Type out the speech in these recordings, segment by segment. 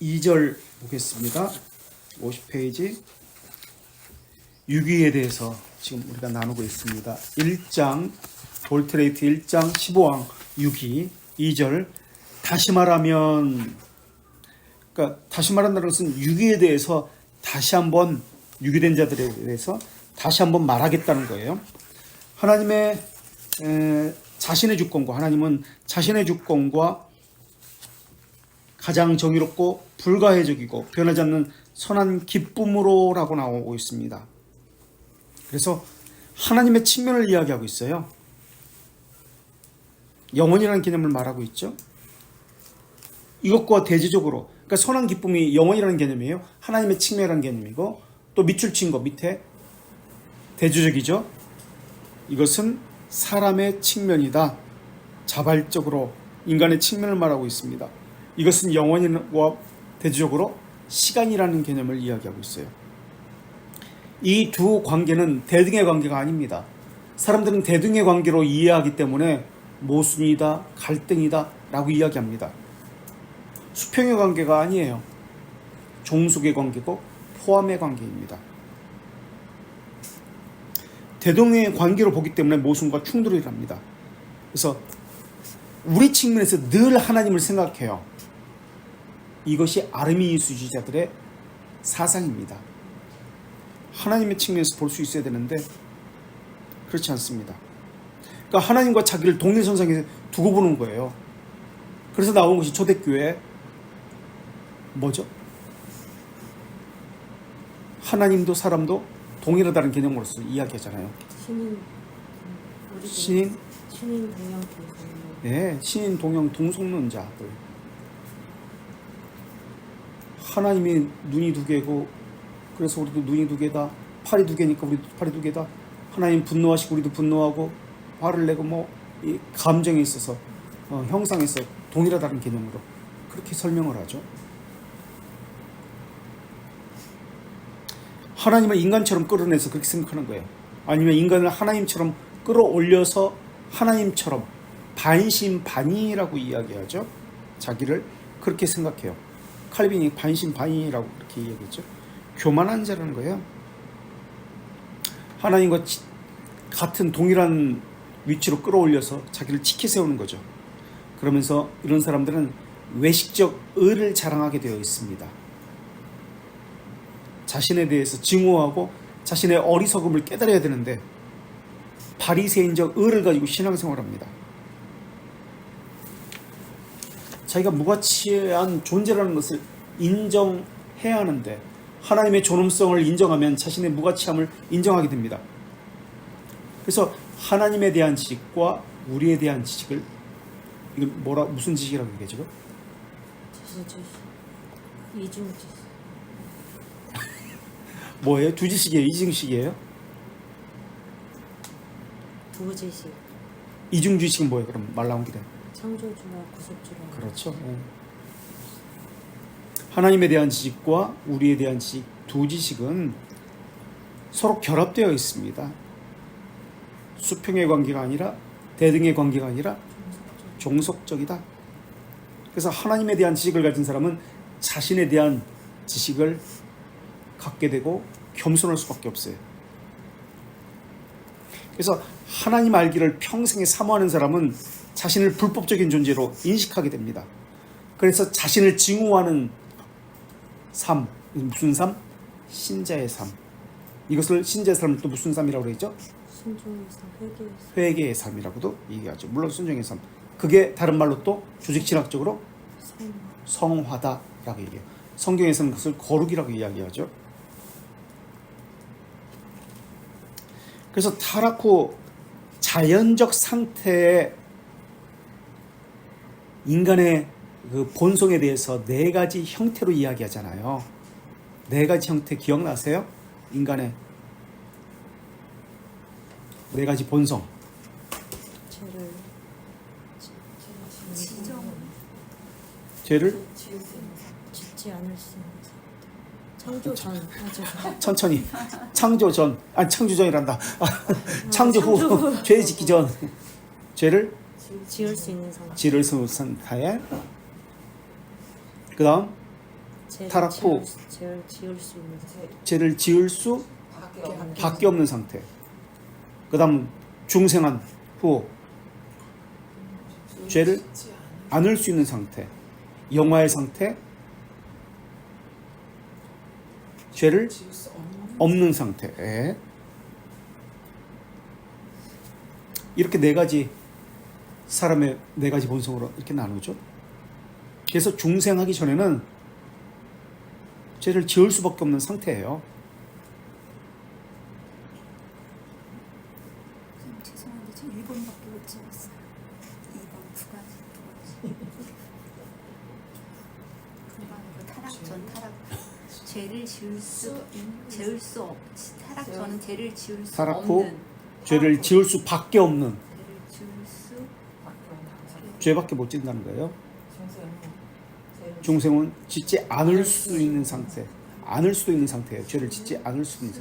2절 보겠습니다. 50페이지. 유기에 대해서 지금 우리가 나누고 있습니다. 1장 볼트레이트 1장 15항 유기 2절. 다시 말하면, 그러니까 다시 말한다는 것은 유기에 대해서 다시 한번, 유기된 자들에 대해서 다시 한번 말하겠다는 거예요. 하나님의 자신의 주권과, 하나님은 자신의 주권과 가장 정의롭고 불가해적이고 변하지 않는 선한 기쁨으로 라고 나오고 있습니다. 그래서 하나님의 측면을 이야기하고 있어요. 영원이라는 개념을 말하고 있죠. 이것과 대지적으로, 그러니까 선한 기쁨이 영원이라는 개념이에요. 하나님의 측면이라는 개념이고, 또 밑줄 친 거 밑에 대조적이죠. 이것은 사람의 측면이다. 자발적으로 인간의 측면을 말하고 있습니다. 이것은 영원과 대조적으로 시간이라는 개념을 이야기하고 있어요. 이 두 관계는 대등의 관계가 아닙니다. 사람들은 대등의 관계로 이해하기 때문에 모순이다, 갈등이다 라고 이야기합니다. 수평의 관계가 아니에요. 종속의 관계고 포함의 관계입니다. 대등의 관계로 보기 때문에 모순과 충돌이 납니다. 그래서 우리 측면에서 늘 하나님을 생각해요. 이것이 아르미니스주의자들의 사상입니다. 하나님의 측면에서 볼 수 있어야 되는데 그렇지 않습니다. 그러니까 하나님과 자기를 동일선상에 두고 보는 거예요. 그래서 나온 것이 초대교회 뭐죠? 하나님도 사람도 동일하다는 개념으로서 이야기하잖아요. 신인 동양 동성론. 네, 신인 동양 동성론자들. 하나님이 눈이 두 개고, 그래서 우리도 눈이 두 개다. 팔이 두 개니까 우리도 팔이 두 개다. 하나님 분노하시고 우리도 분노하고, 화를 내고 뭐 이 감정에 있어서 형상에서 동일하다는 개념으로 그렇게 설명을 하죠. 하나님을 인간처럼 끌어내서 그렇게 생각하는 거예요. 아니면 인간을 하나님처럼 끌어올려서 하나님처럼 반신반의라고 이야기하죠. 자기를 그렇게 생각해요. 칼빈이 반신반의라고 그렇게 이야기했죠. 교만한 자라는 거예요. 하나님과 같은 동일한 위치로 끌어올려서 자기를 치켜 세우는 거죠. 그러면서 이런 사람들은 외식적 의를 자랑하게 되어 있습니다. 자신에 대해서 증오하고 자신의 어리석음을 깨달아야 되는데 바리새인적 의를 가지고 신앙생활합니다. 자기가 무가치한 존재라는 것을 인정해야 하는데 하나님의 존엄성을 인정하면 자신의 무가치함을 인정하게 됩니다. 그래서 하나님에 대한 지식과 우리에 대한 지식을, 이거 무슨 지식이라고 얘기하죠? 이중 지식. 뭐예요? 두 지식이에요? 이중식이에요? 두 지식. 이중 지식은 뭐예요? 그럼 말 나온 길에. 창조주와 구속주라. 그렇죠. 하나님에 대한 지식과 우리에 대한 지식, 두 지식은 서로 결합되어 있습니다. 수평의 관계가 아니라 대등의 관계가 아니라 종속적이다. 그래서 하나님에 대한 지식을 가진 사람은 자신에 대한 지식을 갖게 되고 겸손할 수밖에 없어요. 그래서 하나님 알기를 평생에 사모하는 사람은 자신을 불법적인 존재로 인식하게 됩니다. 그래서 자신을 증오하는 삶, 무슨 삶? 신자의 삶. 이것을 신자의 삶을 또 무슨 삶이라고 그러죠? 순종의 삶, 회개의 삶. 회개의 삶이라고도 얘기하죠. 물론 순종의 삶. 그게 다른 말로 또 조직신학적으로 성화다라고 얘기해요. 성경에서는 그것을 거룩이라고 이야기하죠. 그래서 타락 후 자연적 상태의 인간의 그 본성에 대해서 네 가지 형태로 이야기하잖아요. 네 가지 형태 기억나세요? 인간의 네 가지 본성. 죄를 죄를 짓지 않을 수 있는 창조 전. 천천히. 창조 전. 아니 창조 전이란다. 창조 후. 죄 짓기 전. 죄를 지을 수 있는 상태. 지를 수 있는 상태에. 그 다음 죄를 타락 후 죄를 지을 수 있는 죄를 지을 수 밖에 없는 상태. 그 다음 중생한 후 죄를 안을 수 있는 상태. 영화의 상태. 죄를 없는 상태. 예. 이렇게 네 가지 사람의 네 가지 본성으로 이렇게 나누죠. 그래서 중생하기 전에는 죄를 지을 수밖에 없는 상태예요. 선생님 죄송한데 저 1번밖에 못 찍었어요. 2번 두 가지. 금방으로 타락 전 타락 죄를 지을 수 없. 타락 전은 죄를 지을 수 타락 후 없는. 죄를 지을 수밖에 없는 죄를 지을 수 죄밖에 못 짓는다는 거예요. 중생은 짓지 않을 수 있는 상태, 않을 수도 있는 상태예요. 죄를 짓지 않을 수 있는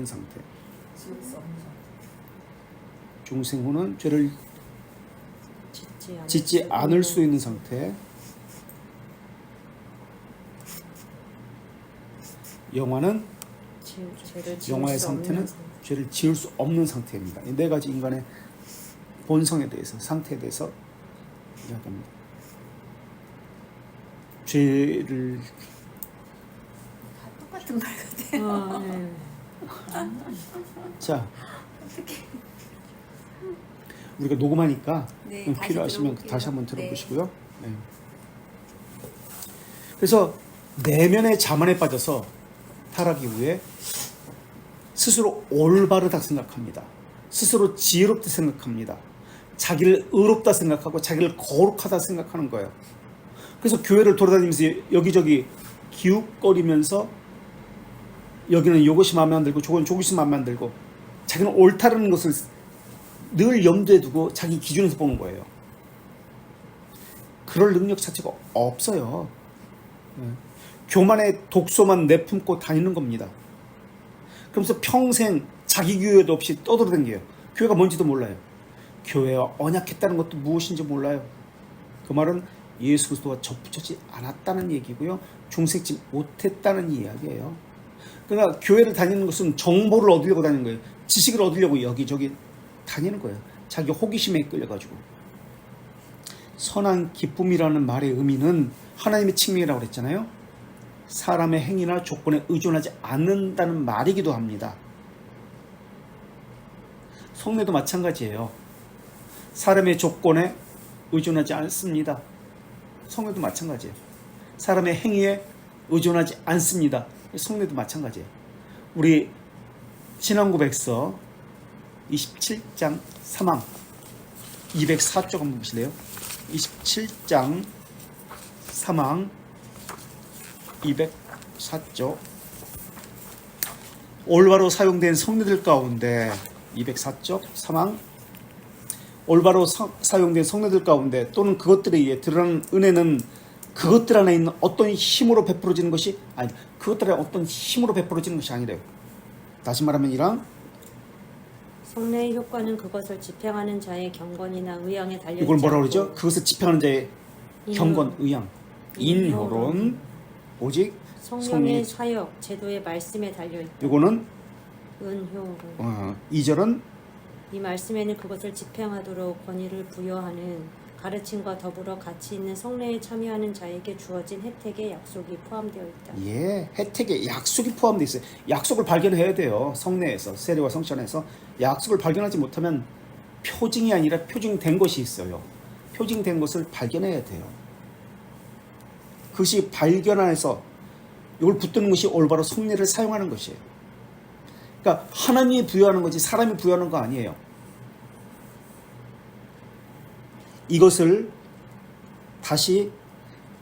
상태. 중생은 죄를 짓지 않을 수 있는 상태. 영화는 영화의 상태는 죄를 지을 수 없는 상태입니다. 이 네 가지 인간의 본성에 대해서, 상태에 대해서 이야기합니다. 죄를 다 똑같은 말 같아요. 네. 자 우리가 녹음하니까 네, 다시 필요하시면 들어볼게요. 다시 한번 네. 들어보시고요. 네. 그래서 내면의 자만에 빠져서 타락 이후에 스스로 올바르다 생각합니다. 스스로 지혜롭다 생각합니다. 자기를 의롭다 생각하고 자기를 거룩하다 생각하는 거예요. 그래서 교회를 돌아다니면서 여기저기 기웃거리면서 여기는 이것이 마음에 안 들고 저것이 마음에 안 들고 자기는 옳다는 것을 늘 염두에 두고 자기 기준에서 보는 거예요. 그럴 능력 자체가 없어요. 교만의 독소만 내품고 다니는 겁니다. 그러면서 평생 자기 교회도 없이 떠돌아다녀요. 교회가 뭔지도 몰라요. 교회와 언약했다는 것도 무엇인지 몰라요. 그 말은 예수 그리스도와 접붙이지 않았다는 얘기고요. 중생짓 못했다는 이야기예요. 그러니까 교회를 다니는 것은 정보를 얻으려고 다니는 거예요. 지식을 얻으려고 여기저기 다니는 거예요. 자기 호기심에 끌려가지고. 선한 기쁨이라는 말의 의미는 하나님의 칭명이라고 그랬잖아요. 사람의 행위나 조건에 의존하지 않는다는 말이기도 합니다. 속내도 마찬가지예요. 사람의 조건에 의존하지 않습니다. 속내도 마찬가지예요. 사람의 행위에 의존하지 않습니다. 속내도 마찬가지예요. 우리 신앙고백서 27장 3항 204쪽 한번 보실래요? 27장 3항 204쪽 올바로 사용된 성례들 가운데 204쪽 3항 올바로 사용된 성례들 가운데 또는 그것들에 의해 드러나는 은혜는 그것들 안에 있는 어떤 힘으로 베풀어지는 것이 아니 그것들에 어떤 힘으로 베풀어지는 것이 아니래요. 다시 말하면 이랑 성례의 효과는 그것을 집행하는 자의 경건이나 의향에 달려 있지 이걸 뭐라 않고 그러죠? 그것을 집행하는 자의 경건, 의향, 인효론, 오직 성령의 사역, 제도의 말씀에 달려 있다. 이거는 은효론. 2절은 이 말씀에는 그것을 집행하도록 권위를 부여하는 가르침과 더불어 가치 있는 성례에 참여하는 자에게 주어진 혜택의 약속이 포함되어 있다. 예, 혜택에 약속이 포함되어 있어요. 약속을 발견해야 돼요. 성례에서, 세례와 성찬에서 약속을 발견하지 못하면 표징이 아니라 표징된 것이 있어요. 표징된 것을 발견해야 돼요. 그것이 발견해서 이걸 붙드는 것이 올바로 성례를 사용하는 것이에요. 그러니까 하나님이 부여하는 거지 사람이 부여하는 거 아니에요. 이것을 다시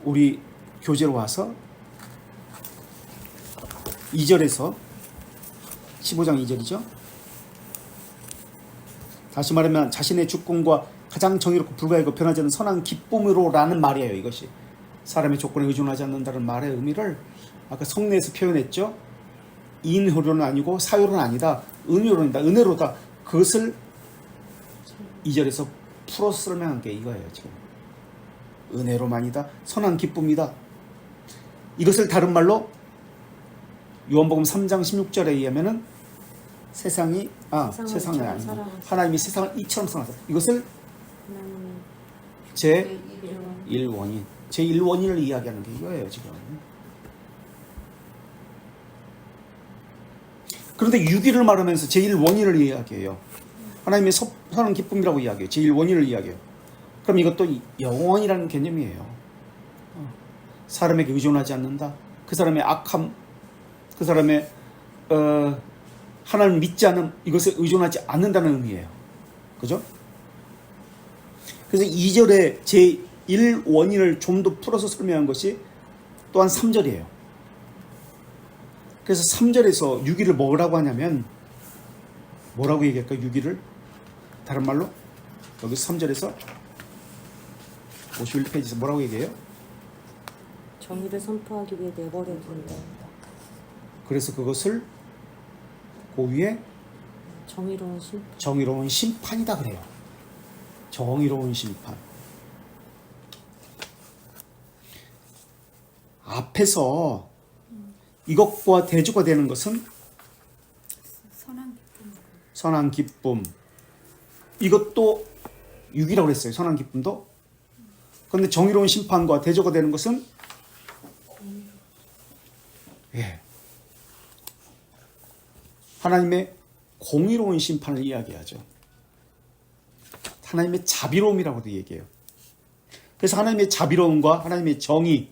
우리 교재로 와서 2절에서 15장 2절이죠. 다시 말하면 자신의 주권과 가장 정의롭고 불가하고 변하지 않는 선한 기쁨으로라는 말이에요. 이것이 사람의 조건에 의존하지 않는다는 말의 의미를 아까 성례에서 표현했죠. 인효론은 아니고 사효론은 아니다. 은효론이다. 은혜로다. 그것을 2절에서 풀어 설명한 게 이거예요. 지금 은혜로만이다. 선한 기쁨이다. 이것을 다른 말로 요한복음 3장 16절에 의하면은 세상이 세상을 이처럼 아니고 사랑하사. 하나님이 세상을 이처럼 사랑하사. 이것을 하나님은 제 일원 1원인 제 1원인을 이야기하는 게 이거예요 지금. 그런데 6위를 말하면서 제 1원인을 이야기해요. 하나님의 선한 기쁨이라고 이야기해요. 제 1원인을 이야기해요. 그럼 이것도 영원이라는 개념이에요. 사람에게 의존하지 않는다. 그 사람의 악함, 그 사람의 하나님을 믿지 않는 이것에 의존하지 않는다는 의미예요. 그죠? 그래서 2절에 제1원인을 좀 더 풀어서 설명한 것이 또한 3절이에요. 그래서 3절에서 6위를 뭐라고 하냐면 뭐라고 얘기할까요? 6위를 다른 말로 여기 3절에서 51페이지에서 뭐라고 얘기해요? 정의를 선포하기 위해 내버려 둔다. 그래서 그것을 그 위에 정의로운 심판. 정의로운 심판이다 그래요. 정의로운 심판. 앞에서 이것과 대조가 되는 것은 선한 기쁨. 선한 기쁨. 이것도 6이라고 그랬어요. 선한 기쁨도. 그런데 정의로운 심판과 대조가 되는 것은 하나님의 공의로운 심판을 이야기하죠. 하나님의 자비로움이라고도 얘기해요. 그래서 하나님의 자비로움과 하나님의 정의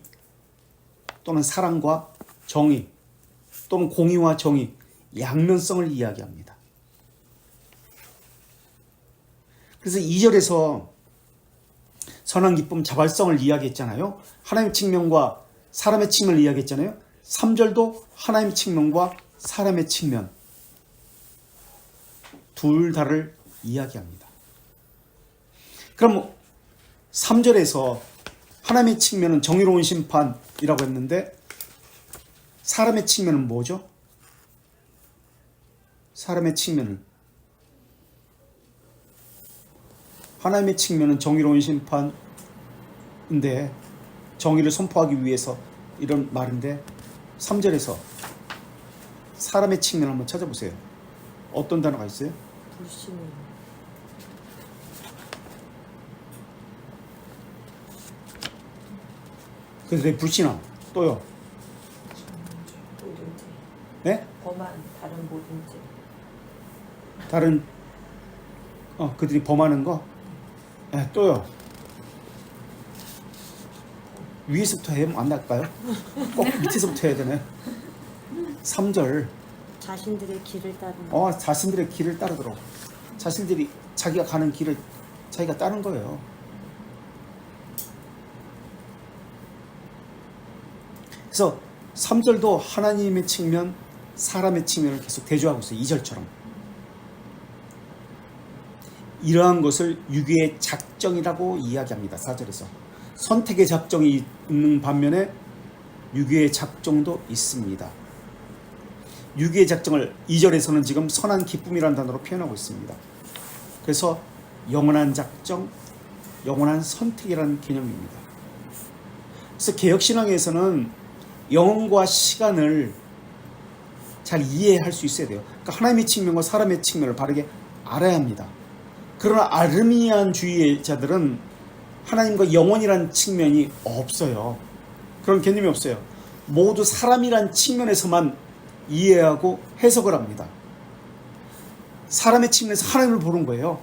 또는 사랑과 정의 또는 공의와 정의 양면성을 이야기합니다. 그래서 2절에서 선한 기쁨 자발성을 이야기했잖아요. 하나님의 측면과 사람의 측면을 이야기했잖아요. 3절도 하나님의 측면과 사람의 측면 둘 다를 이야기합니다. 그럼 3절에서 하나님의 측면은 정의로운 심판이라고 했는데 사람의 측면은 뭐죠? 사람의 측면은 하나님의 측면은 정의로운 심판인데 정의를 선포하기 위해서 이런 말인데 3절에서 사람의 측면을 한번 찾아보세요. 어떤 단어가 있어요? 불신이요. 그들의 불신함 또요. 모든 죄, 네? 범한 다른 모든 죄, 다른 그들이 범하는 거. 네, 또요. 위에서부터 해야 안 날까요? 꼭 밑에서부터 해야 되네. 3절. 자신들의 길을 따르는. 자신들의 길을 따르도록. 자신들이 자기가 가는 길을 자기가 따른 거예요. 그래서 3절도 하나님의 측면, 사람의 측면을 계속 대조하고 있어요. 2절처럼. 이러한 것을 유기의 작정이라고 이야기합니다. 4절에서. 선택의 작정이 있는 반면에 유기의 작정도 있습니다. 유기의 작정을 2절에서는 지금 선한 기쁨이라는 단어로 표현하고 있습니다. 그래서 영원한 작정, 영원한 선택이라는 개념입니다. 그래서 개혁신앙에서는 영혼과 시간을 잘 이해할 수 있어야 돼요. 그러니까 하나님의 측면과 사람의 측면을 바르게 알아야 합니다. 그러나 아르미니안주의자들은 하나님과 영혼이라는 측면이 없어요. 그런 개념이 없어요. 모두 사람이란 측면에서만 이해하고 해석을 합니다. 사람의 측면에서 하나님을 보는 거예요.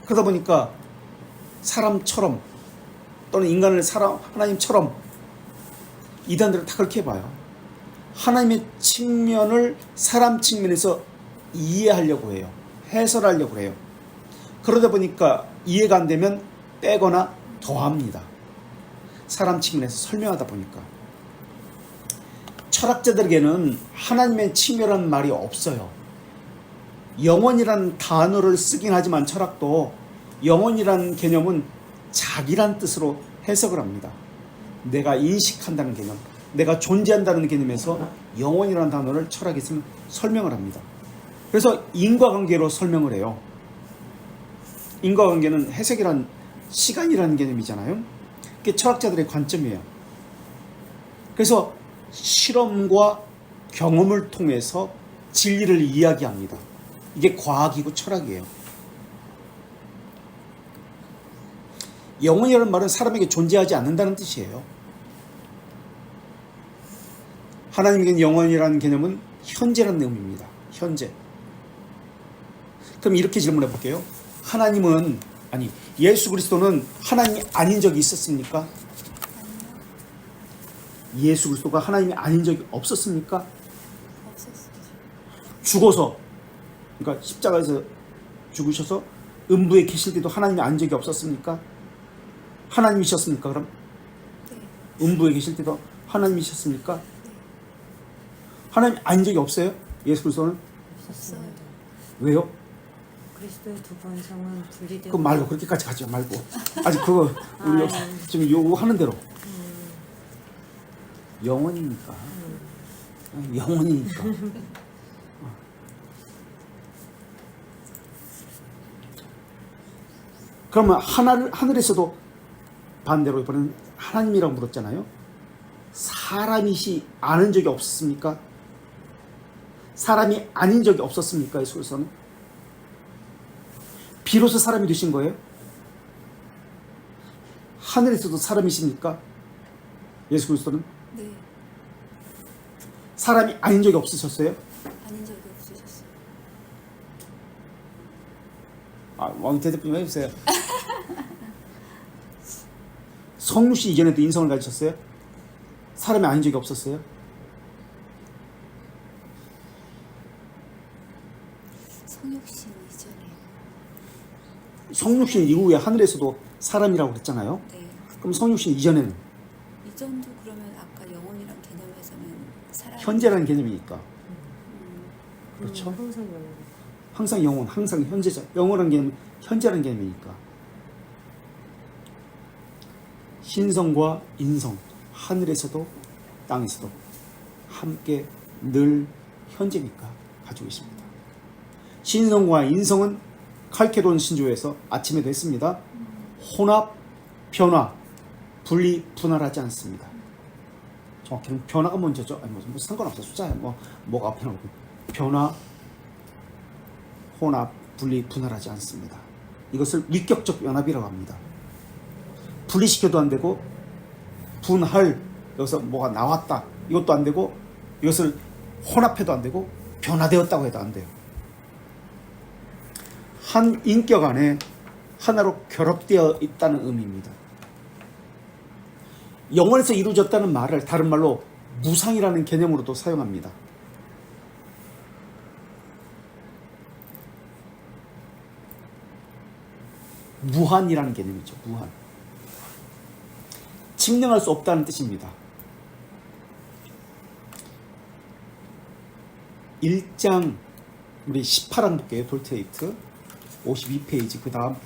그러다 보니까 사람처럼 또는 인간을 하나님처럼 이단들은 다 그렇게 봐요. 하나님의 측면을 사람 측면에서 이해하려고 해요. 해설하려고 해요. 그러다 보니까 이해가 안 되면 빼거나 더합니다. 사람 측면에서 설명하다 보니까. 철학자들에게는 하나님의 측면이라는 말이 없어요. 영혼이라는 단어를 쓰긴 하지만 철학도 영혼이라는 개념은 자기란 뜻으로 해석을 합니다. 내가 인식한다는 개념, 내가 존재한다는 개념에서 영혼이라는 단어를 철학에서는 설명을 합니다. 그래서 인과관계로 설명을 해요. 인과관계는 해석이란 시간이라는 개념이잖아요. 그게 철학자들의 관점이에요. 그래서 실험과 경험을 통해서 진리를 이야기합니다. 이게 과학이고 철학이에요. 영혼이라는 말은 사람에게 존재하지 않는다는 뜻이에요. 하나님에게는 영혼이라는 개념은 현재라는 의미입니다. 현재. 그럼 이렇게 질문해 볼게요. 하나님은, 아니, 예수 그리스도는 하나님이 아닌 적이 있었습니까? 예수 그리스도가 하나님이 아닌 적이 없었습니까? 없었어요. 죽어서, 그러니까 십자가에서 죽으셔서 음부에 계실 때도 하나님이 아닌 적이 없었습니까? 하나님이셨습니까? 그럼 네. 음부에 계실 때도 하나님이셨습니까? 하나님 아닌 적이 없어요? 예수 그리스도는? 없었습니다. 왜요? 그리스도의 두 본성은 분리되고 그거 말고 그렇게까지 가지 말고 아직 그거 우리 아, 지금 요구하는 대로 영원이니까 영원이니까 그러면 하늘에서도 반대로 이번엔 하나님이라고 물었잖아요. 사람이시 아는 적이 없었습니까? 사람이 아닌 적이 없었습니까? 예수께서는 비로소 사람이 되신 거예요? 하늘에서도 사람이십니까? 예수 그리스도는 네. 사람이 아닌 적이 없으셨어요? 아닌 적이 없으셨어요. 왕 대답 좀 해주세요. 성육신 이전에도 인성을 가지셨어요? 사람이 아닌 적이 없었어요? 성육신 이전에. 성육신 이후에 하늘에서도 사람이라고 그랬잖아요. 네. 그럼 성육신 이전에는 이전도 그러면 아까 영혼이란 개념에서는 사람. 현재라는 개념이니까. 그렇죠? 항상 영원. 항상 영혼, 항상 현재자. 영혼이라는 개념은 현재라는 개념이니까. 신성과 인성, 하늘에서도 땅에서도 함께 늘 현재니까 가지고 있습니다. 신성과 인성은 칼케돈 신조에서 아침에도 했습니다. 혼합, 변화, 분리, 분할하지 않습니다. 정확히는 변화가 먼저죠. 아니, 뭐 상관없어요. 숫자야. 뭐가 변하고. 변화, 혼합, 분리, 분할하지 않습니다. 이것을 위격적 연합이라고 합니다. 분리시켜도 안 되고, 분할, 여기서 뭐가 나왔다. 이것도 안 되고, 이것을 혼합해도 안 되고, 변화되었다고 해도 안 돼요. 한 인격 안에 하나로 결합되어 있다는 의미입니다. 영원에서 이루어졌다는 말을 다른 말로 무상이라는 개념으로도 사용합니다. 무한이라는 개념이죠. 무한. 측량할 수 없다는 뜻입니다. 1장 우리 18항 볼게요. 돌테이트 52페이지 그 다음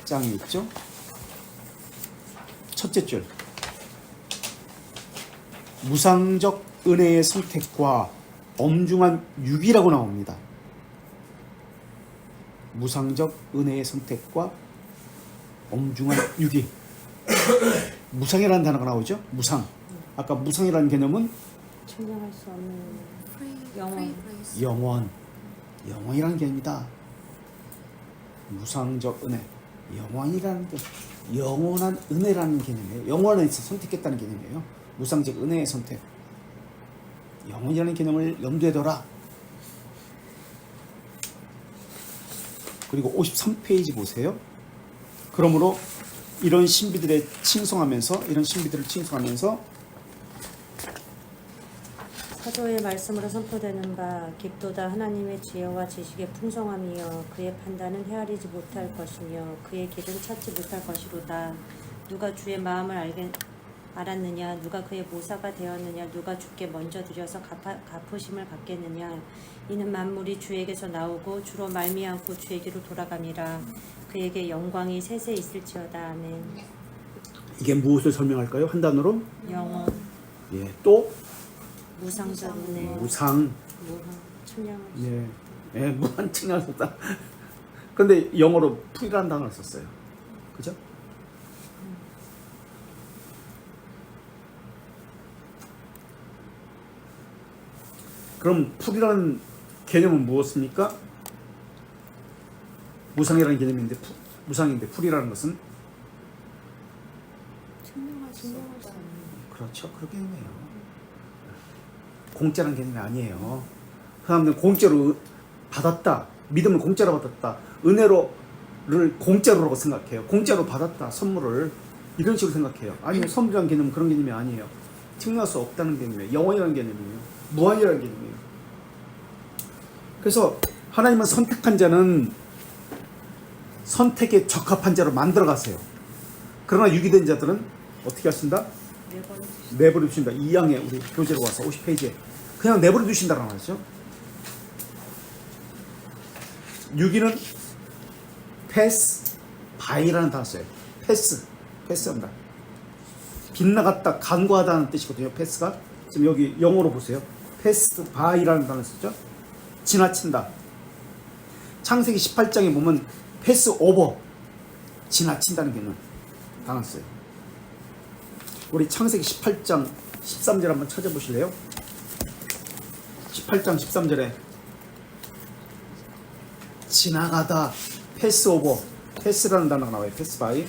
장이 있죠. 첫째 줄 무상적 은혜의 선택과 엄중한 유기라고 나옵니다. 무상적 은혜의 선택과 엄중한 유기. 무상이라는 단어가 나오죠. 무상. 아까 무상이라는 개념은 측량할 수 없는 영원. Free grace. 영원. 영원이라는 개념이다. 무상적 은혜. 영원이라는 게 영원한 은혜라는 개념이에요. 영원에서 선택했다는 개념이에요. 무상적 은혜의 선택. 영원이라는 개념을 염두에 둬라. 그리고 53페이지 보세요. 그러므로 이런 신비들을 칭송하면서 사도의 말씀으로 선포되는 바 깊도다 하나님의 지혜와 지식의 풍성함이여 그의 판단은 헤아리지 못할 것이며 그의 길은 찾지 못할 것이로다. 누가 주의 마음을 알았느냐? 누가 그의 모사가 되었느냐? 누가 주께 먼저 드려서 갚으심을 받겠느냐? 이는 만물이 주에게서 나오고 주로 말미암고 주에게로 돌아감이라. 그에게 영광이 세세 있을지어다. 아멘. 이게 무엇을 설명할까요? 한 단어로? 영원, 예, 또 무상적 은혜, 무상. 무한, 측량할 수 예, 예, 무한 칭찬하셨다. 근데 영어로 풀이라는 단어를 썼어요. 그죠? 그럼 풀이라는 개념은 무엇입니까? 무상이라는 개념인데 무상인데 풀이라는 것은 증명할 수 없다. 그렇죠. 그 개념이에요. 공짜라는 개념이 아니에요. 사람들은 공짜로 받았다. 믿음을 공짜로 받았다. 은혜로를 공짜로라고 생각해요. 공짜로 받았다. 선물을. 이런 식으로 생각해요. 아니요. 선물이라는 개념은 그런 개념이 아니에요. 증명할 수 없다는 개념이에요. 영원이라는 개념이에요. 무한이라는 개념이에요. 그래서 하나님은 선택한 자는 선택에 적합한 자로 만들어 가세요. 그러나 유기된 자들은 어떻게 하신다? 내버려 두신다. 2양에 우리 교재로 와서 50페이지에 그냥 내버려 두신다라는 말이죠. 유기는 패스 바이라는 단어 써요. 패스합니다. 빗나갔다 간과하다는 뜻이거든요. 패스가 지금 여기 영어로 보세요. 패스 바이라는 단어 쓰죠. 지나친다. 창세기 18장에 보면 패스 오버 지나친다는 개념 단어 써요. 우리 창세기 18장 13절 한번 찾아보실래요? 18장 13절에 지나가다 패스 오버 패스라는 단어가 나와요. 패스 바이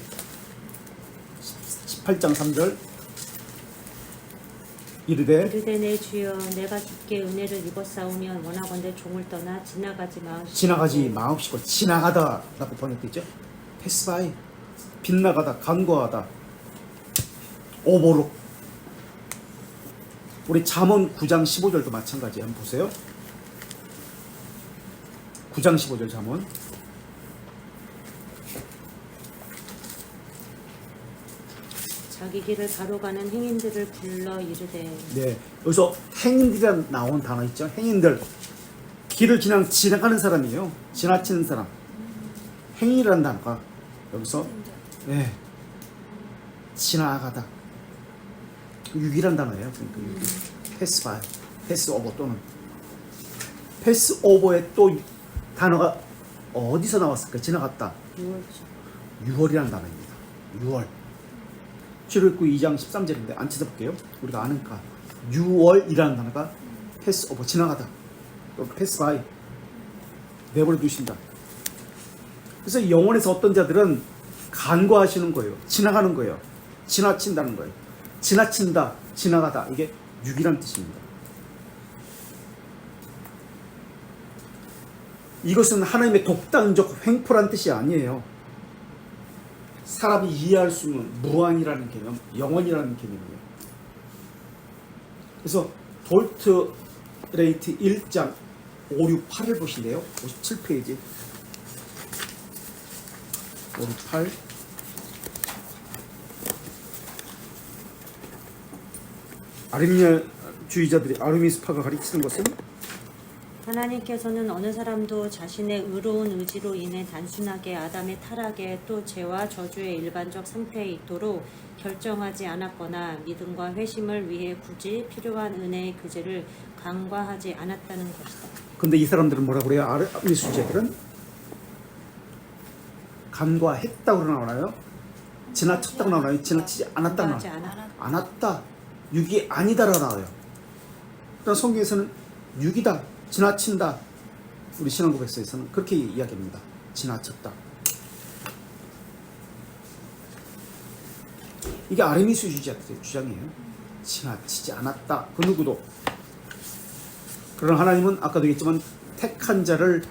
18장 3절 이르되 내 주여 내가 주께 은혜를 입었사오면 원하건대 종을 떠나 지나가지 마옵시고 지나가지 마옵시고 지나가다 라고 번역되어 있죠. 패스 바이 빗나가다 간과하다 오버룩. 우리 잠언 9장 15절도 마찬가지. 한번 보세요. 9장 15절 잠언. 자기 길을 바로 가는 행인들을 불러 이르되 네, 여기서 행인들이란 나온 단어 있죠. 행인들 길을 그냥 지나가는 사람이에요. 지나치는 사람. 행인이라는 단어가 여기서 네, 지나가다. 유기란 단어예요. 그러니까 유기. 패스 바이, 패스 오버 또는 패스 오버의 또 단어가 어디서 나왔을까? 지나갔다. 6월이라는 단어입니다. 6월. 출애굽 2장 13절인데 안 찾아볼게요. 우리가 아는가. 6월이라는 단어가 패스 오버 지나가다. 또 패스 바이 내버려 두신다. 그래서 영혼에서 어떤 자들은 간과하시는 거예요. 지나가는 거예요. 지나친다는 거예요. 지나친다, 지나가다. 이게 6이라는 뜻입니다. 이것은 하나님의 독단적 횡포란 뜻이 아니에요. 사람이 이해할 수 있는 무한이라는 개념, 영원이라는 개념이에요. 그래서 돌트레이트 1장 5, 6, 8을 보실래요? 57페이지 5, 6, 8 아리미아주의자들이 아르미스파가 가르치는 것은 하나님께서는 어느 사람도 자신의 의로운 의지로 인해 단순하게 아담의 타락에 또 죄와 저주의 일반적 상태에 있도록 결정하지 않았거나 믿음과 회심을 위해 굳이 필요한 은혜의 그제를 간과하지 않았다는 것이다. 근데 이 사람들은 뭐라고 그래요? 아르미스주의자들은 간과했다고 나오나요? 지나쳤다고 나오나요? 지나치지 않았다고 간과하지 나오나요? 않았다. 육이 아니다라고 나와요. 그러나 성경에서는 육이다. 지나친다. 우리 신앙고백서에서는 그렇게 이야기합니다. 지나쳤다. 이게 아르미스주의자들의 주장이에요. 지나치지 않았다. 그 누구도. 그러나 하나님은 아까도 얘기했지만 택한 자를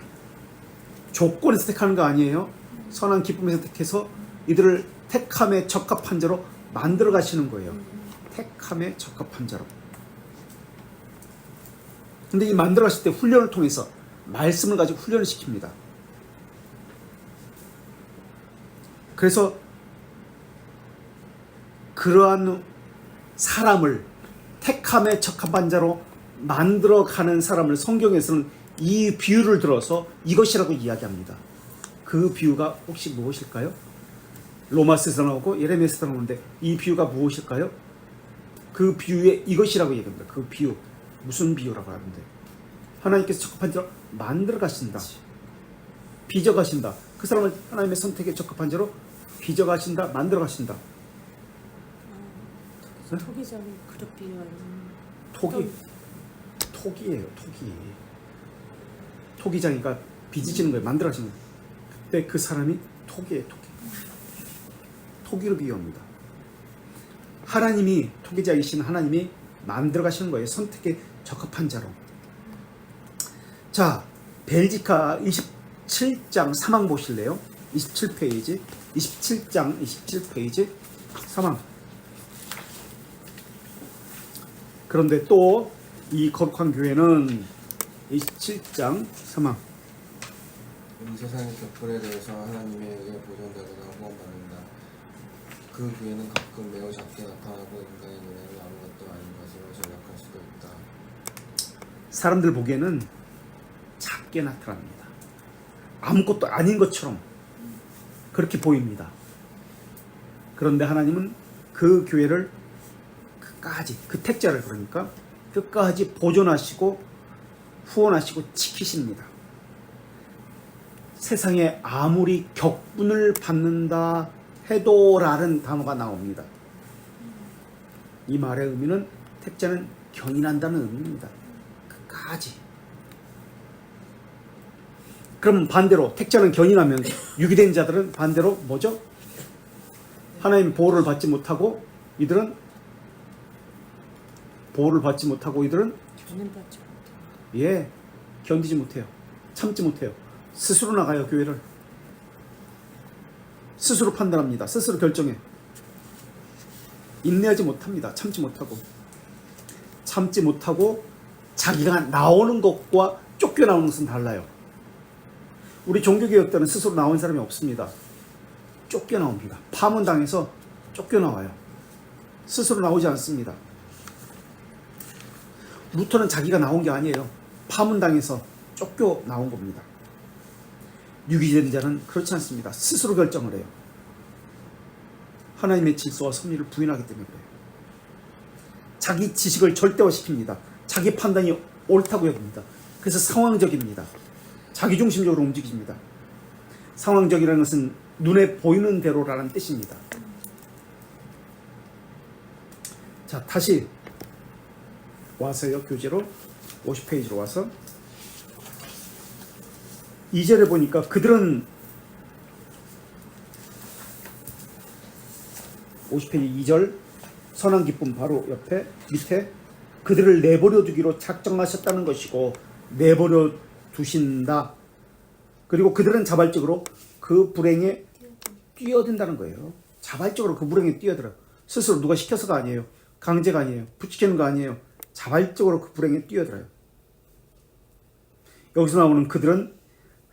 조건에서 택하는 거 아니에요. 선한 기쁨에서 택해서 이들을 택함에 적합한 자로 만들어 가시는 거예요. 택함에 적합한 자로. 근데 이 만들어 가실 때 훈련을 통해서 말씀을 가지고 훈련을 시킵니다. 그래서 그러한 사람을 택함에 적합한 자로 만들어 가는 사람을 성경에서는 이 비유를 들어서 이것이라고 이야기합니다. 그 비유가 혹시 무엇일까요? 로마서에서 나오고 예레미야서에서 나오는데 이 비유가 무엇일까요? 그 비유에 이것이라고 얘기합니다. 그 비유. 무슨 비유라고 하는데 하나님께서 적합한 자로 만들어 가신다. 빚어 가신다. 그 사람을 하나님의 선택에 적합한 자로 빚어 가신다. 만들어 가신다. 토기전에 그릇 비유하는 토기예요, 토기. 토기장이가 빚지는 거예요, 만들어지는 거예요. 그때 그 사람이 토기예요, 토기. 토기로 비유합니다. 하나님이 토기장이신 하나님이 만들어 가시는 거예요, 선택에 적합한 자로. 자, 벨지카 27장 3항 보실래요? 27페이지 27장 27페이지 3항. 그런데 또 이 거룩한 교회는 27장 3항. 우리 세상의 격돌에 대해서 하나님의 의에 보존되거나 후원받는다. 그 교회는 가끔 매우 작게 나타나고 인간의 눈에는 아무것도 아닌 것으로 전락할 수도 있다. 사람들 보기에는 작게 나타납니다. 아무것도 아닌 것처럼 그렇게 보입니다. 그런데 하나님은 그 교회를 끝까지, 그 택자를 그러니까 끝까지 보존하시고 후원하시고 지키십니다. 세상에 아무리 격분을 받는다 해도라는 단어가 나옵니다. 이 말의 의미는 택자는 견인한다는 의미입니다. 끝까지. 그럼 반대로 택자는 견인하면 유기된 자들은 반대로 뭐죠? 하나님 보호를 받지 못하고 이들은 견인받지 못해요. 예, 견디지 못해요. 참지 못해요. 스스로 나가요, 교회를. 스스로 판단합니다. 스스로 결정해. 인내하지 못합니다. 참지 못하고 자기가 나오는 것과 쫓겨나오는 것은 달라요. 우리 종교개혁 때는 스스로 나온 사람이 없습니다. 쫓겨나옵니다. 파문당해서 쫓겨나와요. 스스로 나오지 않습니다. 루터는 자기가 나온 게 아니에요. 파문당해서 쫓겨나온 겁니다. 유기된 자는 그렇지 않습니다. 스스로 결정을 해요. 하나님의 질서와 섭리를 부인하기 때문에 그래요. 자기 지식을 절대화시킵니다. 자기 판단이 옳다고 여깁니다. 그래서 상황적입니다. 자기중심적으로 움직입니다. 상황적이라는 것은 눈에 보이는 대로라는 뜻입니다. 자, 다시 와서요, 교재로 50페이지로 와서 2절에 보니까 그들은 50페이지 2절 선한 기쁨 바로 옆에 밑에 그들을 내버려 두기로 작정하셨다는 것이고 내버려 두신다. 그리고 그들은 자발적으로 그 불행에 뛰어든다는 거예요. 자발적으로 그 불행에 뛰어들어요. 스스로 누가 시켜서가 아니에요. 강제가 아니에요. 부추기는 거 아니에요. 자발적으로 그 불행에 뛰어들어요. 여기서 나오는 그들은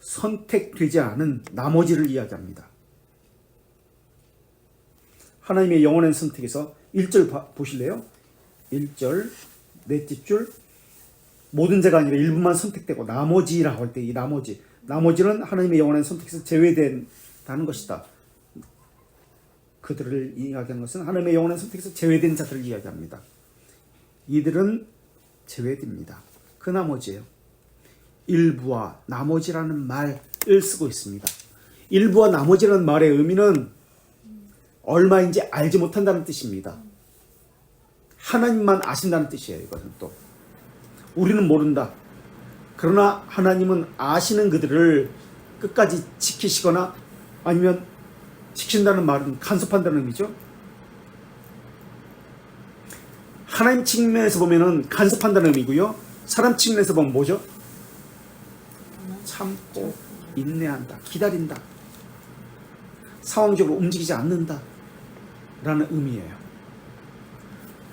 선택되지 않은 나머지를 이야기합니다. 하나님의 영원한 선택에서 1절 보실래요? 1절 넷째 줄 모든 자가 아니라 일부만 선택되고 나머지라고 할 때 이 나머지는 하나님의 영원한 선택에서 제외된다는 것이다. 그들을 이야기하는 것은 하나님의 영원한 선택에서 제외된 자들을 이야기합니다. 이들은 제외됩니다. 그 나머지예요. 일부와 나머지라는 말을 쓰고 있습니다. 일부와 나머지라는 말의 의미는 얼마인지 알지 못한다는 뜻입니다. 하나님만 아신다는 뜻이에요. 이것은 또 우리는 모른다. 그러나 하나님은 아시는 그들을 끝까지 지키시거나 아니면 지킨다는 말은 간섭한다는 의미죠. 하나님 측면에서 보면은 간섭한다는 의미고요. 사람 측면에서 보면 뭐죠? 참고 인내한다. 기다린다. 상황적으로 움직이지 않는다. 라는 의미예요.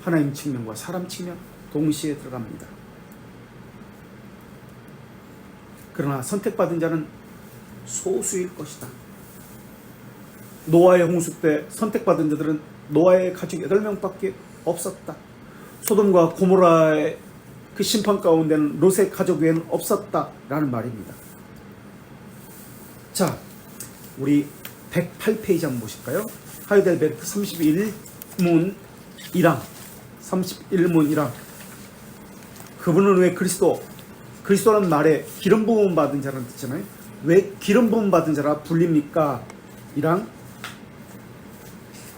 하나님 측면과 사람 측면 동시에 들어갑니다. 그러나 선택받은 자는 소수일 것이다. 노아의 홍수 때 선택받은 자들은 노아의 가족 8명밖에 없었다. 소돔과 고모라의 그 심판 가운데는 롯의 가족 외에는 없었다라는 말입니다. 자, 우리 108페이지 한번 보실까요? 하이델베르크 31문 1항 31문 1항 그분은 왜 그리스도라는 말에 기름 부음 받은 자라는 뜻이잖아요. 왜 기름 부음 받은 자라 불립니까? 1항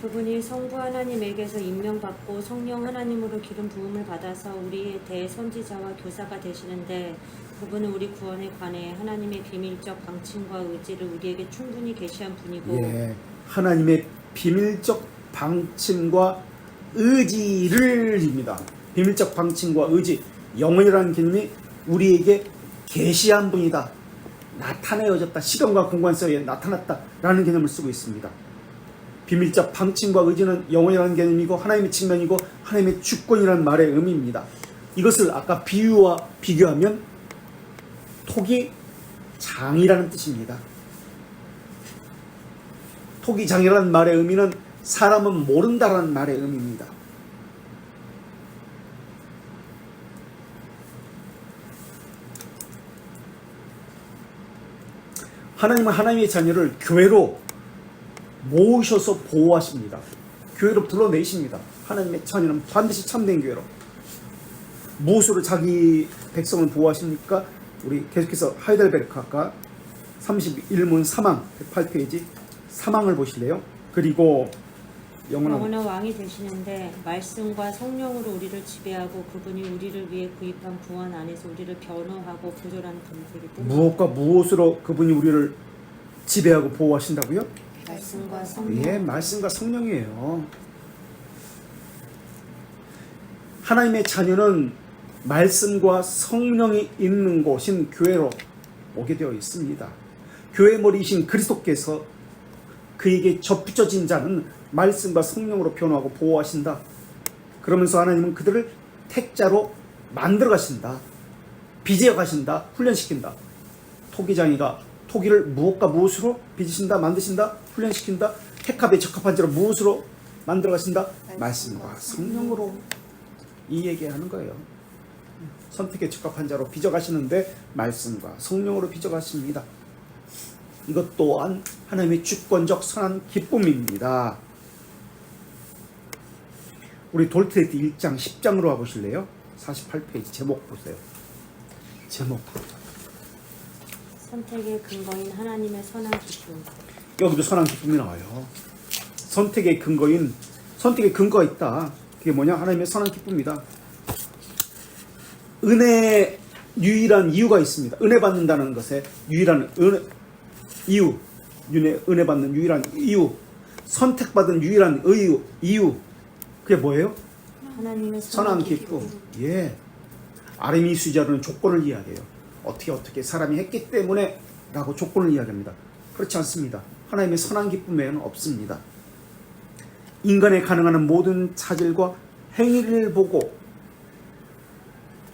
그분이 성부 하나님에게서 임명받고 성령 하나님으로 기름 부음을 받아서 우리에 대해 선지자와 교사가 되시는데 그분은 우리 구원에 관해 하나님의 비밀적 방침과 의지를 우리에게 충분히 계시한 분이고 예, 하나님의 비밀적 방침과 의지를입니다. 비밀적 방침과 의지, 영원이라는 개념이 우리에게 계시한 분이다. 나타내어졌다. 시간과 공간 사이에 나타났다라는 개념을 쓰고 있습니다. 비밀적 방침과 의지는 영원이라는 개념이고 하나님의 측면이고 하나님의 주권이라는 말의 의미입니다. 이것을 아까 비유와 비교하면 톡이 장이라는 뜻입니다. 톡이 장이라는 말의 의미는 사람은 모른다라는 말의 의미입니다. 하나님은 하나님의 자녀를 교회로 모으셔서 보호하십니다. 교회로 불러내십니다. 하나님의 자녀는 반드시 참된 교회로. 무엇으로 자기 백성을 보호하십니까? 우리 계속해서 하이델베르크 학과 31문 사망 108페이지 사망을 보실래요? 그리고 영원한 왕이 되시는데 말씀과 성령으로 우리를 지배하고 그분이 우리를 위해 구입한 구원 안에서 우리를 변호하고 보존하는 분이기 때문에 무엇과 무엇으로 그분이 우리를 지배하고 보호하신다고요? 말씀과 성령. 예, 말씀과 성령이에요. 하나님의 자녀는 말씀과 성령이 있는 곳인 교회로 오게 되어 있습니다. 교회 머리이신 그리스도께서 그에게 접붙여진 자는 말씀과 성령으로 변호하고 보호하신다. 그러면서 하나님은 그들을 택자로 만들어 가신다. 빚어 가신다. 훈련시킨다. 토기장이가 토기를 무엇과 무엇으로 빚으신다, 만드신다, 훈련시킨다. 택합에 적합한 자로 무엇으로 만들어 가신다? 말씀과 성령으로 이 얘기하는 거예요. 선택에 적합한 자로 빚어 가시는데 말씀과 성령으로 빚어 가십니다. 이것 또한 하나님의 주권적 선한 기쁨입니다. 우리 돌트레이트 1장 10장으로 와보실래요? 48페이지 제목 보세요. 제목 선택의 근거인 하나님의 선한 기쁨. 여기도 선한 기쁨이 나와요. 선택의 근거가 있다. 그게 뭐냐? 하나님의 선한 기쁨이다. 은혜의 유일한 이유가 있습니다. 은혜 받는다는 것에 유일한 은혜 받는 유일한 이유, 선택받은 유일한 이유, 그게 뭐예요? 하나님의 선한 기쁨. 예. 아르미수자로는 조건을 이야기해요. 어떻게 사람이 했기 때문에 라고 조건을 이야기합니다. 그렇지 않습니다. 하나님의 선한 기쁨에는 없습니다. 인간에 가능한 모든 차질과 행위를 보고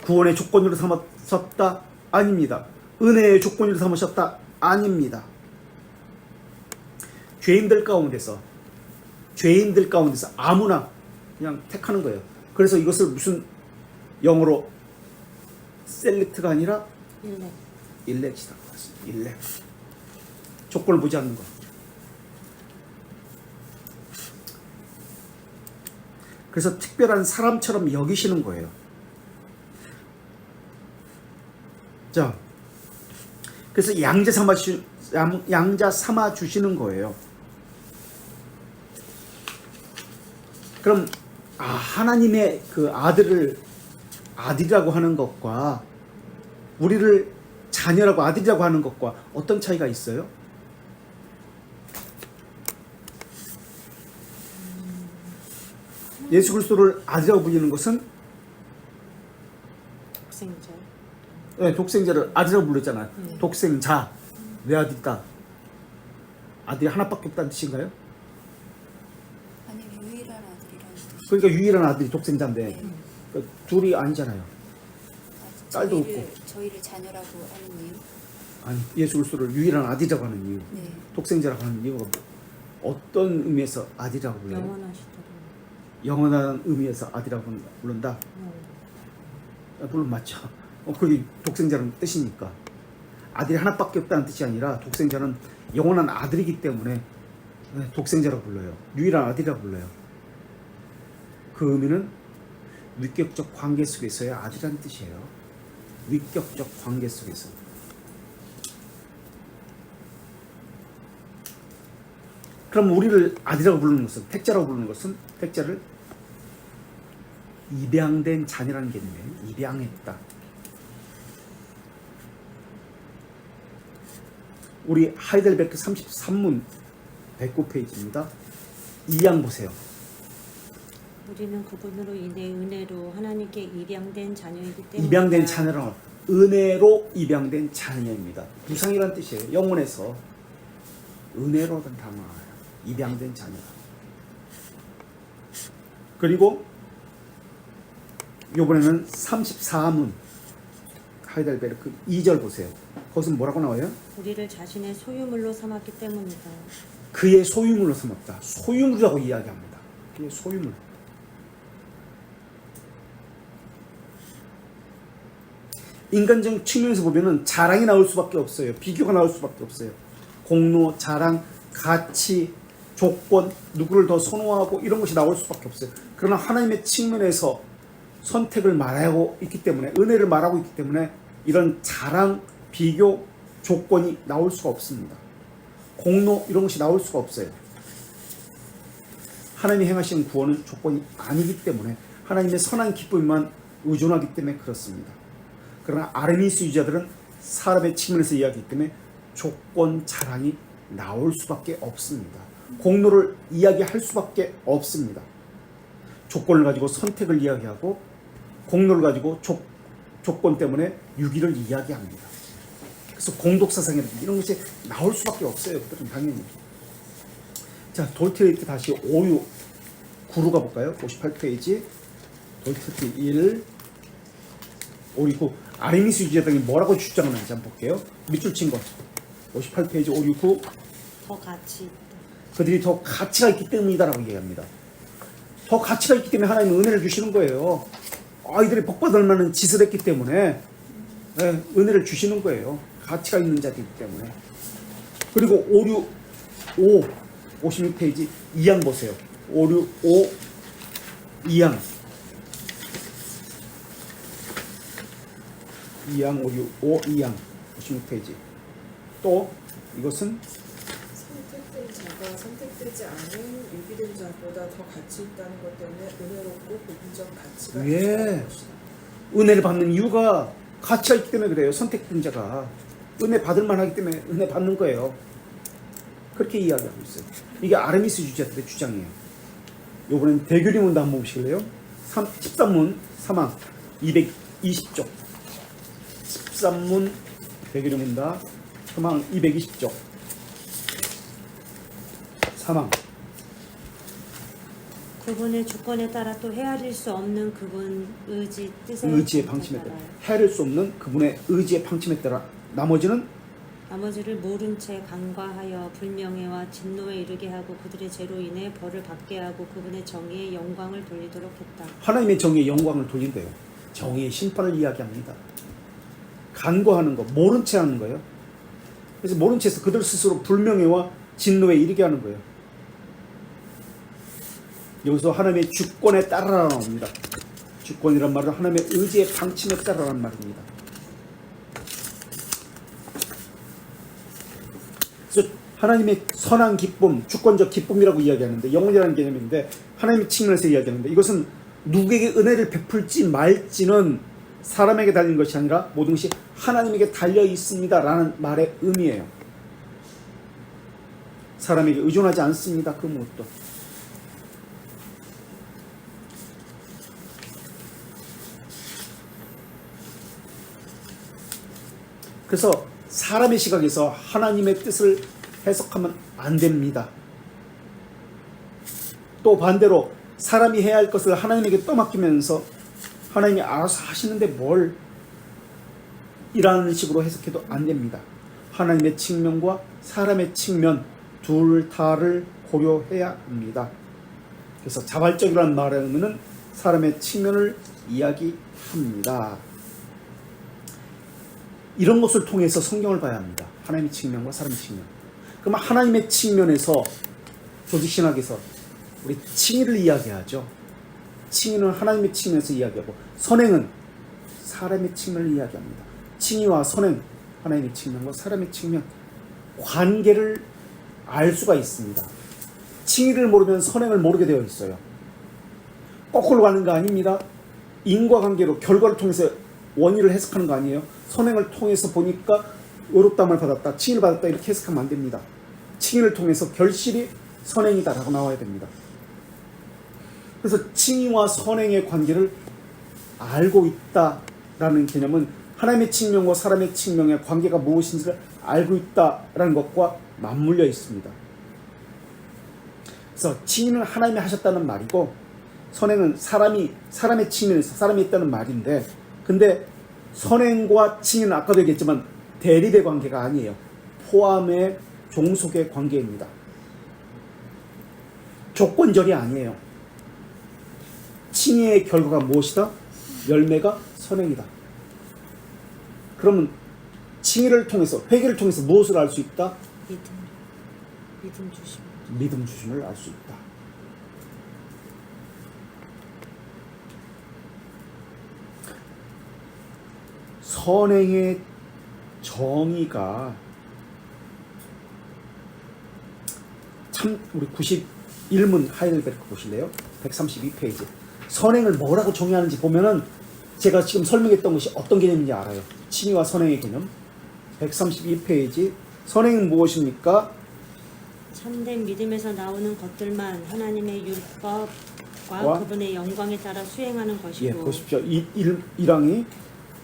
구원의 조건으로 삼으셨다? 아닙니다. 은혜의 조건으로 삼으셨다? 아닙니다. 죄인들 가운데서 아무나 그냥 택하는 거예요. 그래서 이것을 무슨 영어로 셀렉트가 아니라 일렉이다. 일렉. 조건을 보지 않는 거. 그래서 특별한 사람처럼 여기시는 거예요. 자, 그래서 양자 삼아 주시는 거예요. 그럼 하나님의 그 아들이라고 하는 것과 우리를 자녀라고 아들이라고 하는 것과 어떤 차이가 있어요? 예수 그리스도를 아들이라고 불리는 것은 독생자. 네, 독생자를 아들이라고 불렀잖아요. 독생자, 내 아들이다. 아들이 하나밖에 없다는 뜻인가요? 아니 유일한 아들이라는 뜻이. 그러니까 유일한 아들이 독생자인데 그러니까 둘이 아니잖아요. 딸도 저희를 자녀라고 하는 이유? 아니, 예수 그리스도를 유일한 아들이라고 하는 이유, 네. 독생자라고 하는 이유가 어떤 의미에서 아들이라고 불러요? 영원하시도록. 영원한 의미에서 아들이라고 부른다? 물론 맞죠. 그게 독생자라는 뜻이니까. 아들이 하나밖에 없다는 뜻이 아니라 독생자는 영원한 아들이기 때문에 독생자라고 불러요. 유일한 아들이라고 불러요. 그 의미는 위격적 관계 속에서의 아들이라는 뜻이에요. 위격적 관계 속에서. 그럼 우리를 아들이라고 부르는 것은, 택자라고 부르는 것은, 택자를 입양된 자녀라는 개념이에요. 입양했다. 우리 하이델베르크 33문 109페이지입니다. 2양 보세요. 우리는 그분으로 인해 은혜로 하나님께 입양된 자녀이기 때문에 입양된 자녀라는 은혜로 입양된 자녀입니다. 부상이란 뜻이에요. 영혼에서 은혜로라는 단어가 나와요. 입양된 자녀. 그리고 이번에는 34문 하이델베르크 2절 보세요. 거기서 뭐라고 나와요? 우리를 자신의 소유물로 삼았기 때문이다. 그의 소유물로 삼았다. 소유물이라고 이야기합니다. 그의 소유물. 인간적 측면에서 보면은 자랑이 나올 수밖에 없어요. 비교가 나올 수밖에 없어요. 공로, 자랑, 가치, 조건, 누구를 더 선호하고 이런 것이 나올 수밖에 없어요. 그러나 하나님의 측면에서 선택을 말하고 있기 때문에, 은혜를 말하고 있기 때문에 이런 자랑, 비교, 조건이 나올 수가 없습니다. 공로 이런 것이 나올 수가 없어요. 하나님이 행하시는 구원은 조건이 아니기 때문에 하나님의 선한 기쁨만 의존하기 때문에 그렇습니다. 그러나 아르미스주의자들은 사람의 측면에서 이야기하기 때문에 조건 자랑이 나올 수밖에 없습니다. 공로를 이야기할 수밖에 없습니다. 조건을 가지고 선택을 이야기하고 공로를 가지고 조건 때문에 유기를 이야기합니다. 그래서 공독사상이라든지 이런 것이 나올 수밖에 없어요. 그들은 당연히. 자, 돌트레이트 다시 9로 가볼까요? 58페이지 돌트레이트 1 569 아르미스주의자들이 뭐라고 주장하는지 한번 볼게요. 밑줄 친 것 58페이지 569 더 가치 있다. 그들이 더 가치가 있기 때문이다라고 얘기합니다. 더 가치가 있기 때문에 하나님은 은혜를 주시는 거예요. 아이들이 복받을 만한 짓을 했기 때문에 은혜를 주시는 거예요. 가치가 있는 자들이기 때문에. 그리고 565 56페이지 2양 보세요. 565 2양 565 56페이지 또 이것은 선택된 자가 선택되지 않은 유기된 자보다 더 가치 있다는 것 때문에 은혜롭고 복음적 가치가 예. 있다는 것이다. 은혜를 받는 이유가 가치가 있기 때문에 그래요. 선택된 자가 은혜 받을 만하기 때문에 은혜 받는 거예요. 그렇게 이야기하고 있어요. 이게 아르미스주의자들의 주장이에요. 요번엔 대교리문도 한번 보실래요? 13문 3항 220쪽 13문 대교리문다 3항 220쪽 3항 그분의 주권에 따라 또 헤아릴 수 없는 그분 의지의 방침에 따라 헤아릴 수 없는 그분의 의지의 방침에 따라 나머지는 나머지를 모른 채 간과하여 불명예와 진노에 이르게 하고 그들의 죄로 인해 벌을 받게 하고 그분의 정의의 영광을 돌리도록 했다. 하나님의 정의의 영광을 돌린대요. 정의의 심판을 이야기합니다. 간과하는 거, 모른 채 하는 거예요. 그래서 모른 채해서 그들 스스로 불명예와 진노에 이르게 하는 거예요. 여기서 하나님의 주권에 따라라 나옵니다. 주권이란 말은 하나님의 의지의 방침에 따라라는 말입니다. 그래서 하나님의 선한 기쁨, 주권적 기쁨이라고 이야기하는데 영혼이라는 개념인데 하나님의 측면에서 이야기하는데 이것은 누구에게 은혜를 베풀지 말지는 사람에게 달린 것이 아니라 모든 것이 하나님에게 달려 있습니다 라는 말의 의미예요. 사람에게 의존하지 않습니다. 그 무엇도. 그래서 사람의 시각에서 하나님의 뜻을 해석하면 안 됩니다. 또 반대로 사람이 해야 할 것을 하나님에게 떠맡기면서 하나님이 알아서 하시는데 뭘 이라는 식으로 해석해도 안 됩니다. 하나님의 측면과 사람의 측면 둘 다를 고려해야 합니다. 그래서 자발적이라는 말의 의미는 사람의 측면을 이야기합니다. 이런 것을 통해서 성경을 봐야 합니다. 하나님의 측면과 사람의 측면. 그럼 하나님의 측면에서 조직신학에서 우리 칭의를 이야기하죠. 칭의는 하나님의 측면에서 이야기하고 선행은 사람의 측면을 이야기합니다. 칭의와 선행, 하나님의 측면과 사람의 측면 관계를 알 수가 있습니다. 칭의를 모르면 선행을 모르게 되어 있어요. 거꾸로 가는 거 아닙니다. 인과관계로 결과를 통해서 원인을 해석하는 거 아니에요. 선행을 통해서 보니까 의롭다함을 받았다, 칭의를 받았다 이렇게 해석하면 안 됩니다. 칭의를 통해서 결실이 선행이다라고 나와야 됩니다. 그래서 칭의와 선행의 관계를 알고 있다라는 개념은 하나님의 칭명과 사람의 칭명의 관계가 무엇인지를 알고 있다라는 것과 맞물려 있습니다. 그래서 칭의는 하나님이 하셨다는 말이고 선행은 사람의 칭의에서 사람이 있다는 말인데, 근데 선행과 칭의는 아까도 얘기했지만 대립의 관계가 아니에요. 포함의 종속의 관계입니다. 조건절이 아니에요. 칭의의 결과가 무엇이다? 열매가 선행이다. 그러면 칭의를 통해서, 회개를 통해서 무엇을 알 수 있다? 믿음 주심. 믿음 주심을 알 수 있다. 선행의 정의가 참, 우리 91문 하이델베르크 보실래요? 132페이지. 선행을 뭐라고 정의하는지 보면은 제가 지금 설명했던 것이 어떤 개념인지 알아요. 칭의와 선행의 개념. 132페이지. 선행은 무엇입니까? 참된 믿음에서 나오는 것들만 하나님의 율법과 와? 그분의 영광에 따라 수행하는 것이고. 예, 보십시오. 1항이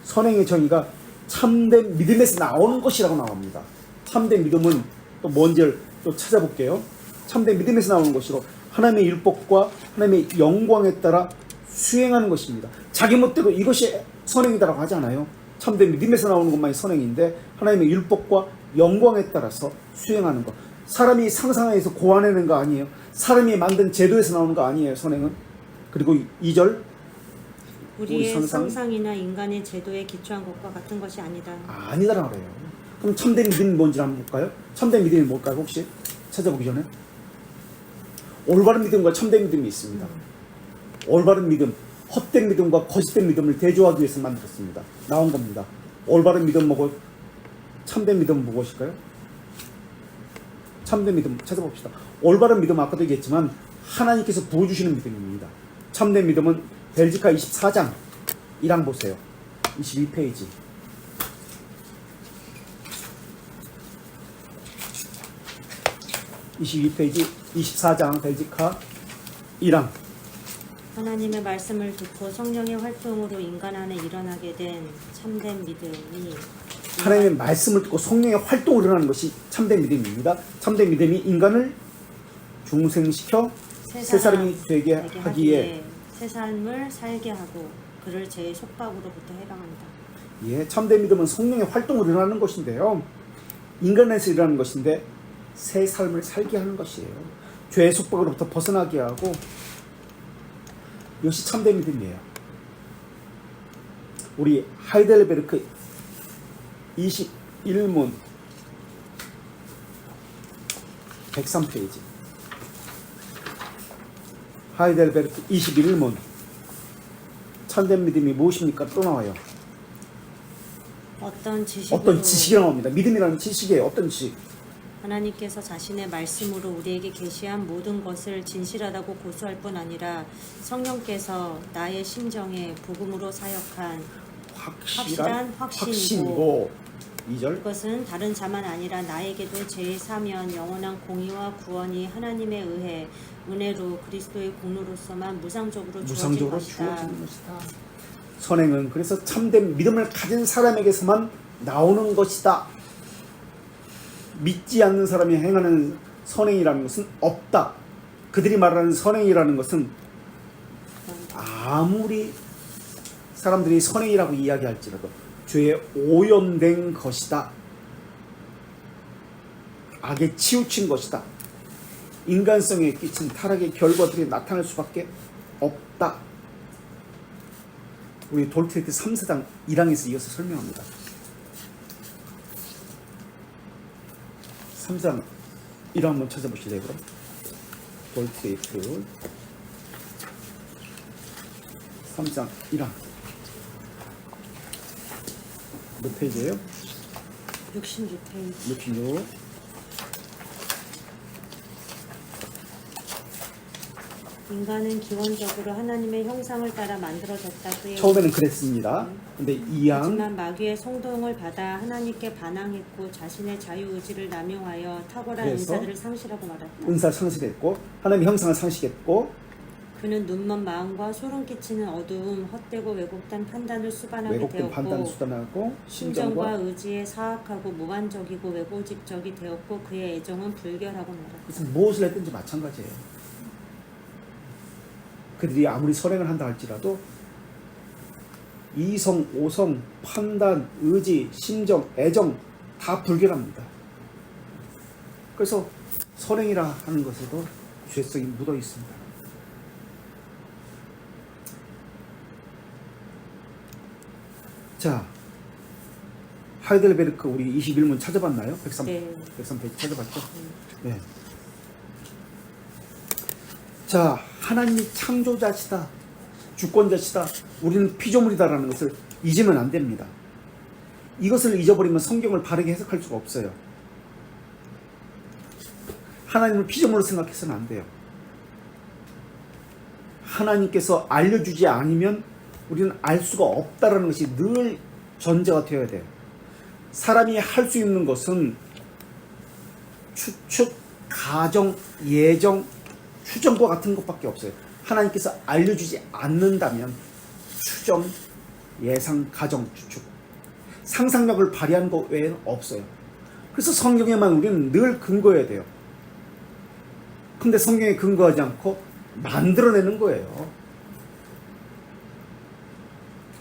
선행의 정의가 참된 믿음에서 나오는 것이라고 나옵니다. 참된 믿음은 또 뭔지를 또 찾아볼게요. 참된 믿음에서 나오는 것이로 하나님의 율법과 하나님의 영광에 따라 수행하는 것입니다. 자기 멋대로 이것이 선행이다라고 하지 않아요. 참된 믿음에서 나오는 것만이 선행인데 하나님의 율법과 영광에 따라서 수행하는 것. 사람이 상상해서 고안해낸 거 아니에요. 사람이 만든 제도에서 나오는 거 아니에요. 선행은. 그리고 2절 우리의 상상이나 인간의 제도에 기초한 것과 같은 것이 아니다. 아니다라고 그래요. 그럼 참된 믿음이 뭔지 한번 볼까요? 참된 믿음이 뭘까요? 혹시 찾아보기 전에 올바른 믿음과 참된 믿음이 있습니다. 올바른 믿음, 헛된 믿음과 거짓된 믿음을 대조하기 위해서 만들었습니다. 나온 겁니다. 올바른 믿음 뭐고 참된 믿음은 무엇일까요? 참된 믿음 찾아봅시다. 올바른 믿음은 아까도 얘기했지만 하나님께서 부어주시는 믿음입니다. 참된 믿음은 벨지카 24장 1항 보세요. 22페이지. 22페이지 24장 벨지카 1항. 하나님의 말씀을 듣고 성령의 활동으로 인간 안에 일어나게 된 참된 믿음이 하나님의 말씀을 듣고 성령의 활동을 일어나는 것이 참된 믿음입니다. 참된 믿음이 인간을 중생시켜 새 사람이 되게 하기에 새 삶을 살게 하고 그를 제 속박으로부터 해방한다. 예, 참된 믿음은 성령의 활동을 일어나는 것인데요. 인간에서 일어나는 것인데 새 삶을 살게 하는 것이에요. 죄의 속박으로부터 벗어나게 하고 이것이 참된 믿음이에요. 우리 하이델베르크 21문 103페이지 하이델베르크 21문 참된 믿음이 무엇입니까? 또 나와요. 어떤 지식으로 어떤 지식이 나옵니다. 믿음이라는 지식이에요. 어떤 지식? 하나님께서 자신의 말씀으로 우리에게 계시한 모든 것을 진실하다고 고수할 뿐 아니라 성령께서 나의 심정에 복음으로 사역한 확실한 확신이고 2절 그것은 다른 자만 아니라 나에게도 제4면 영원한 공의와 구원이 하나님에 의해 은혜로 그리스도의 공로로서만 무상적으로 주어진 것이다. 선행은 그래서 참된 믿음을 가진 사람에게서만 나오는 것이다. 믿지 않는 사람이 행하는 선행이라는 것은 없다. 그들이 말하는 선행이라는 것은 아무리 사람들이 선행이라고 이야기할지라도 죄에 오염된 것이다. 악에 치우친 것이다. 인간성에 끼친 타락의 결과들이 나타날 수밖에 없다. 우리 돌트레이트 3사장 1항에서 이어서 설명합니다. 3장 1항 한번 찾아보실래요? 그럼 돌트레이트 3장 1항 몇 페이지예요? 66페이지. 66 인간은 기원적으로 하나님의 형상을 따라 만들어졌다. 그의 처음에는 그랬습니다. 근데 이양 하지만 마귀의 성동을 받아 하나님께 반항했고 자신의 자유의지를 남용하여 탁월한 그래서 은사들을 상실하고 말았다. 은사 상실했고 하나님의 형상을 상실했고 그는 눈먼 마음과 소름 끼치는 어두움, 헛되고 왜곡된 판단을 수반하게 왜곡된 판단을 되었고 수단하고 심정과 심정과 의지에 사악하고 무관적이고 외고직적이 되었고 그의 애정은 불결하고 말았다. 그래서 무엇을 했든지 마찬가지예요. 그들이 아무리 선행을 한다 할지라도 이성, 오성, 판단, 의지, 심정, 애정 다 불결합니다. 그래서 선행이라 하는 것에도 죄성이 묻어 있습니다. 자, 하이델베르크 우리 21문 찾아봤나요? 103페이지 찾아봤죠? 네. 자, 하나님이 창조자시다, 주권자시다, 우리는 피조물이다라는 것을 잊으면 안 됩니다. 이것을 잊어버리면 성경을 바르게 해석할 수가 없어요. 하나님을 피조물로 생각해서는 안 돼요. 하나님께서 알려주지 않으면 우리는 알 수가 없다라는 것이 늘 전제가 되어야 돼요. 사람이 할 수 있는 것은 추측, 가정, 예정, 추정과 같은 것밖에 없어요. 하나님께서 알려주지 않는다면 추정, 예상, 가정, 추측, 상상력을 발휘하는 것 외에는 없어요. 그래서 성경에만 우리는 늘 근거해야 돼요. 근데 성경에 근거하지 않고 만들어내는 거예요.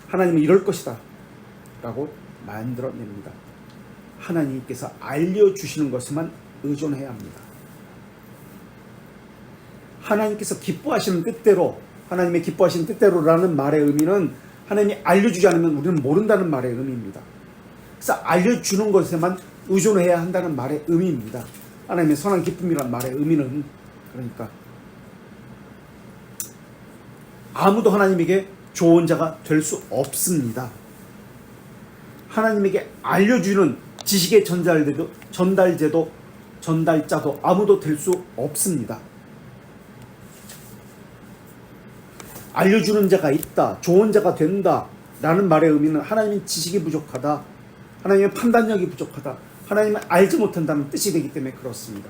하나님은 이럴 것이다 라고 만들어냅니다. 하나님께서 알려주시는 것에만 의존해야 합니다. 하나님께서 기뻐하시는 뜻대로, 하나님의 기뻐하시는 뜻대로라는 말의 의미는 하나님이 알려주지 않으면 우리는 모른다는 말의 의미입니다. 그래서 알려주는 것에만 의존해야 한다는 말의 의미입니다. 하나님의 선한 기쁨이란 말의 의미는, 그러니까 아무도 하나님에게 조언자가 될 수 없습니다. 하나님에게 알려주는 지식의 전달자도 아무도 될 수 없습니다. 알려주는 자가 있다, 조언자가 된다 라는 말의 의미는 하나님의 지식이 부족하다, 하나님의 판단력이 부족하다, 하나님을 알지 못한다는 뜻이 되기 때문에 그렇습니다.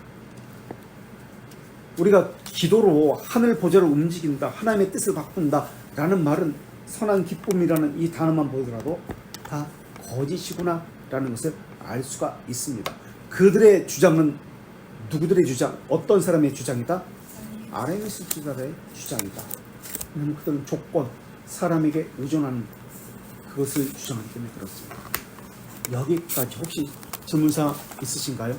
우리가 기도로 하늘 보좌를 움직인다, 하나님의 뜻을 바꾼다 라는 말은 선한 기쁨이라는 이 단어만 보더라도 다 거짓이구나 라는 것을 알 수가 있습니다. 그들의 주장은 누구들의 주장? 어떤 사람의 주장이다? 아레미스 주자의 주장이다. 왜냐하면 그들은 조건, 사람에게 의존하는 그것을 주장하기 때문에 그렇습니다. 여기까지 혹시 질문사항 있으신가요?